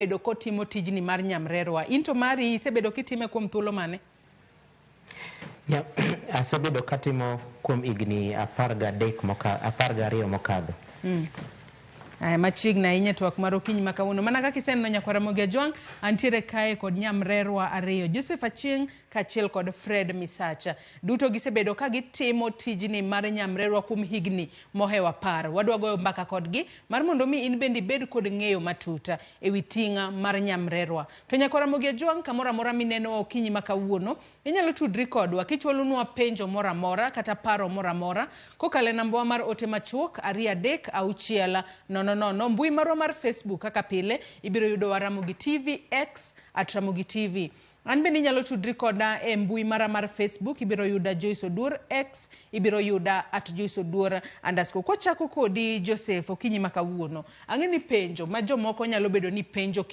bedo kotimo tijni mar nyamrerwa. Into mari isebedo kitime kuom thuolo mane? Ya, asebedo katimo kuom igni 12 mokadho. Machiegni ahinya twak mar okinyi ma kawuono. Mana kaka iseneno nyakwar Ramogi Ajwang' antiere kae kod nyamrerwa ariyo, Joseph Achieng' kaachiel kod Fred Misacha. Duto gisebedo ka gitimo tijni mar nyamrerwa kuom higni mohew 10. Wadwa goyo mbaka kodgi mar mondo mi in bende ibed kod ng'eyo matuta ewi ting'a mar nyamrerwa. To nyakwar Ramogi Ajwang', kamoro amora mineno okinyi ma kawuono, inyalo tudri kodwa kichwalonwa penjo moro amora kata paro moro amora kokalo e namba mar ote machuok 23600. Mbui marwa mar Facebook kaka pile ibiro yudo Ramogi TV X @Ramogi TV. An bende inyalo tudri koda e mbui mara mar Facebook, ibiro yuda Joyce Oduor, X ibiro yuda @JoyceOduor_. Kochako kodi Joseph okinyi ma kawuono, ang'e ni penjo ma jomoko nyalo bedo ni penjo